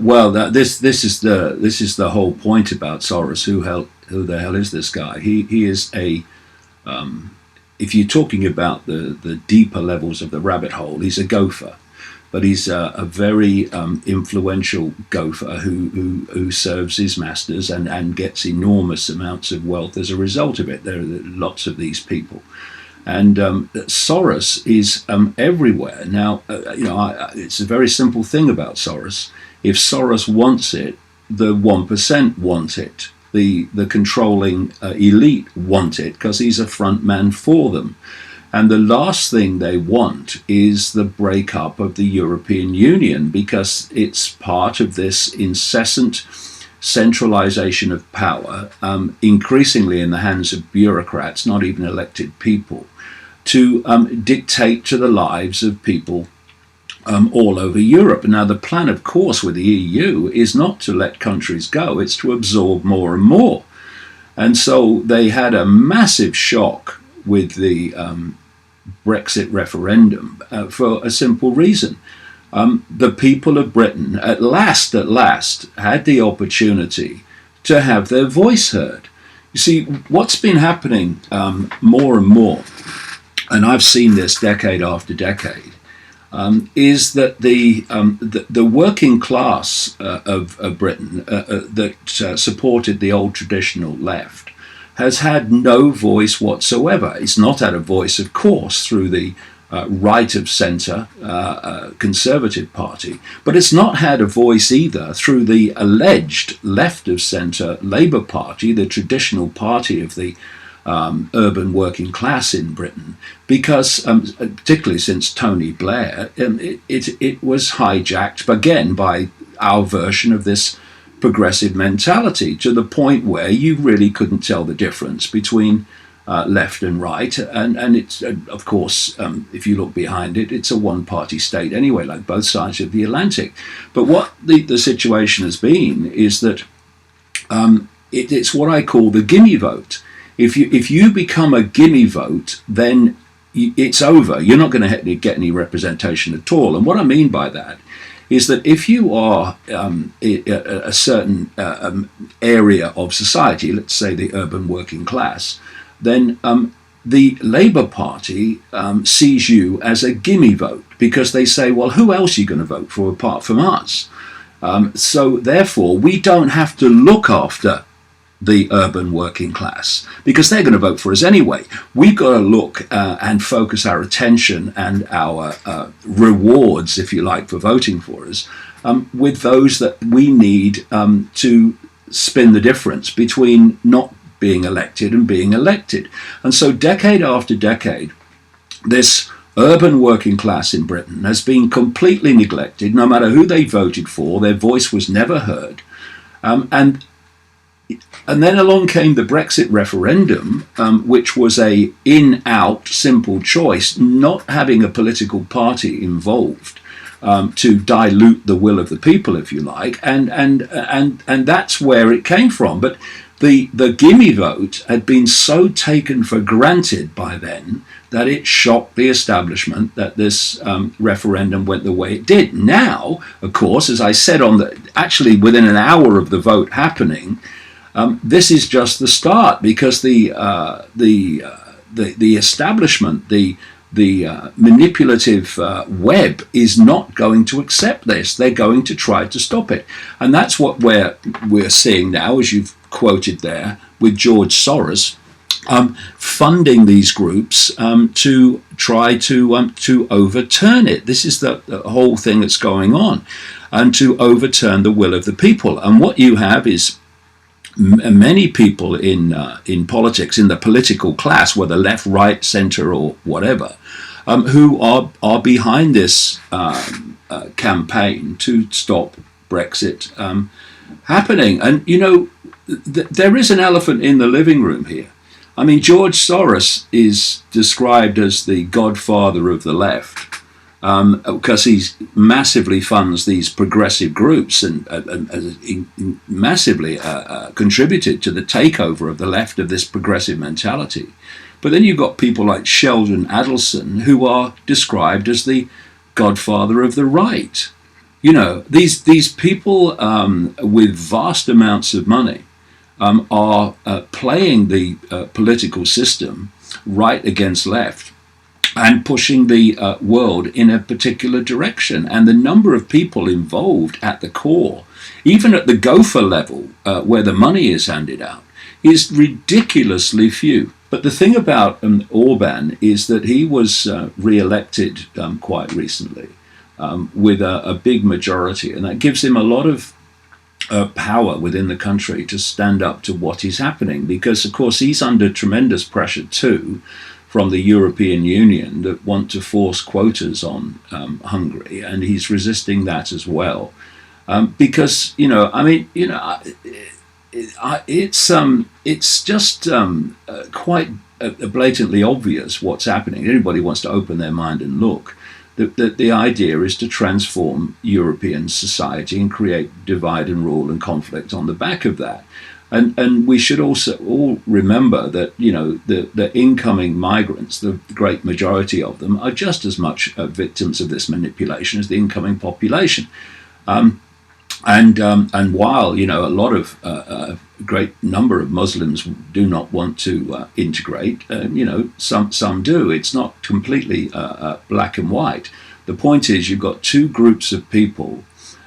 Well, this is the whole point about Soros. Who the hell is this guy? He is a if you're talking about the deeper levels of the rabbit hole, he's a gopher, but he's a very influential gopher who serves his masters and gets enormous amounts of wealth as a result of it. There are lots of these people. And Soros is everywhere now. It's a very simple thing about Soros. If Soros wants it, the 1% want it. The controlling elite want it because he's a front man for them. And the last thing they want is the breakup of the European Union, because it's part of this incessant centralization of power, increasingly in the hands of bureaucrats, not even elected people, to dictate to the lives of people all over Europe. Now, the plan, of course, with the EU is not to let countries go, it's to absorb more and more. And so they had a massive shock with the Brexit referendum for a simple reason. The people of Britain at last had the opportunity to have their voice heard. You see, what's been happening more and more, and I've seen this decade after decade, is that the working class of Britain that supported the old traditional left has had no voice whatsoever. It's not had a voice, of course, through the right of centre Conservative Party, but it's not had a voice either through the alleged left of centre Labour Party, the traditional party of the urban working class in Britain, because particularly since Tony Blair, it was hijacked again by our version of this progressive mentality, to the point where you really couldn't tell the difference between left and right, and it's of course, if you look behind it, it's a one-party state anyway, like both sides of the Atlantic. But what the situation has been is that it's what I call the gimme vote. If you become a gimme vote, then it's over. You're not going to get any representation at all. And what I mean by that is that if you are a certain area of society, let's say the urban working class, then the Labour Party sees you as a gimme vote, because they say, well, who else are you going to vote for apart from us? So therefore, we don't have to look after the urban working class, because they're going to vote for us anyway. We've got to look and focus our attention and our rewards, if you like, for voting for us, with those that we need to spin the difference between not being elected and being elected. And so decade after decade, this urban working class in Britain has been completely neglected. No matter who they voted for, their voice was never heard. And then along came the Brexit referendum, which was a in-out simple choice, not having a political party involved to dilute the will of the people, if you like, and that's where it came from. But the gimme vote had been so taken for granted by then that it shocked the establishment that this referendum went the way it did. Now, of course, as I said, actually within an hour of the vote happening, this is just the start, because the establishment, the manipulative web is not going to accept this. They're going to try to stop it, and that's what we're seeing now, as you've quoted there, with George Soros funding these groups to try to overturn it. This is the whole thing that's going on, and to overturn the will of the people. And what you have is many people in politics, in the political class, whether left, right, centre, or whatever, who are behind this campaign to stop Brexit happening. And there is an elephant in the living room here. I mean, George Soros is described as the godfather of the left, because he massively funds these progressive groups and massively contributed to the takeover of the left of this progressive mentality. But then you've got people like Sheldon Adelson, who are described as the godfather of the right. these people with vast amounts of money are playing the political system right against left and pushing the world in a particular direction. And the number of people involved at the core, even at the gopher level where the money is handed out, is ridiculously few. But the thing about Orban is that he was re-elected quite recently with a big majority, and that gives him a lot of power within the country to stand up to what is happening, because of course he's under tremendous pressure too from the European Union that want to force quotas on Hungary, and he's resisting that as well, because it's just quite blatantly obvious what's happening. Anybody wants to open their mind and look. The idea is to transform European society and create divide and rule and conflict on the back of that. And we should also all remember that the incoming migrants, the great majority of them, are just as much victims of this manipulation as the incoming population. And while a lot of a great number of Muslims do not want to integrate, some do. It's not completely black and white. The point is, you've got two groups of people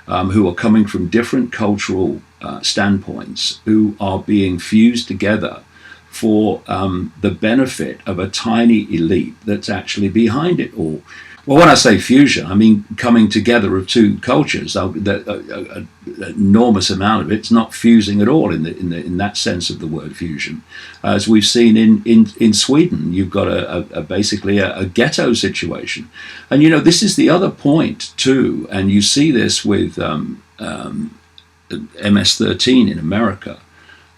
who are coming from different cultural standpoints, who are being fused together for the benefit of a tiny elite that's actually behind it all. Well, when I say fusion, I mean coming together of two cultures. An enormous amount of it's not fusing at all in that sense of the word fusion. As we've seen in Sweden, you've got basically a ghetto situation, and this is the other point too. And you see this with MS-13 in America.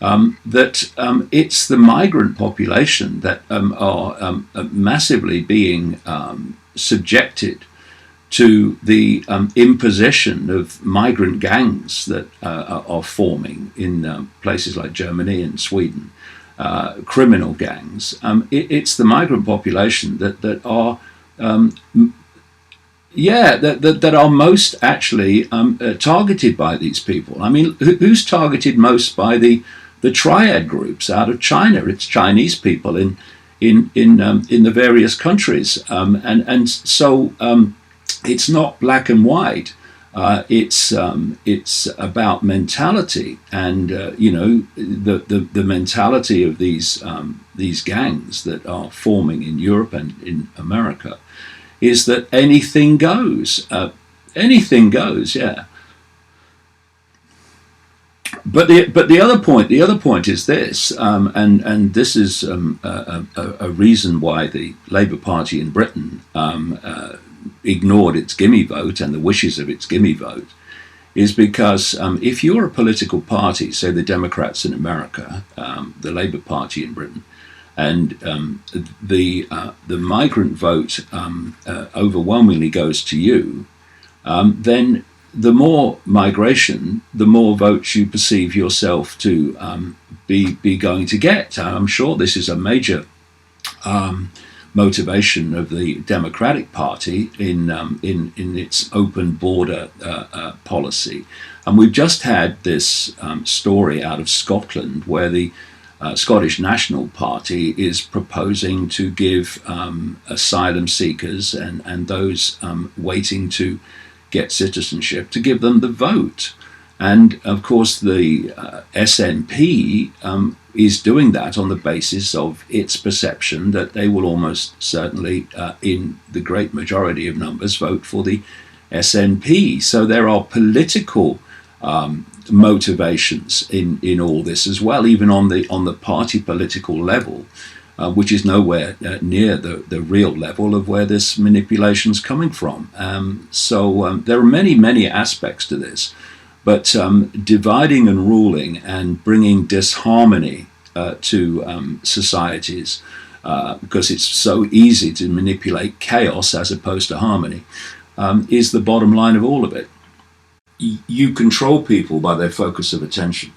That it's the migrant population that are massively being subjected to the imposition of migrant gangs that are forming in places like Germany and Sweden, criminal gangs. It's the migrant population that are that are most actually targeted by these people. I mean, who's targeted most by the triad groups out of China? It's Chinese people in the various countries, and so it's not black and white. It's about mentality, and the mentality of these gangs that are forming in Europe and in America is that anything goes. Anything goes, yeah. But the other point is this, and this is a reason why the Labour Party in Britain ignored its gimme vote and the wishes of its gimme vote, is because if you're a political party, say the Democrats in America, the Labour Party in Britain, and the migrant vote overwhelmingly goes to you, then the more migration, the more votes you perceive yourself to be going to get. I'm sure this is a major motivation of the Democratic Party in its open border policy. And we've just had this story out of Scotland where the Scottish National Party is proposing to give asylum seekers and those waiting to get citizenship, to give them the vote. And of course the SNP is doing that on the basis of its perception that they will almost certainly, in the great majority of numbers, vote for the SNP. So there are political motivations in all this as well, even on the party political level, which is nowhere near the real level of where this manipulation is coming from. So there are many aspects to this, but dividing and ruling and bringing disharmony to societies, because it's so easy to manipulate chaos as opposed to harmony, is the bottom line of all of it. You control people by their focus of attention.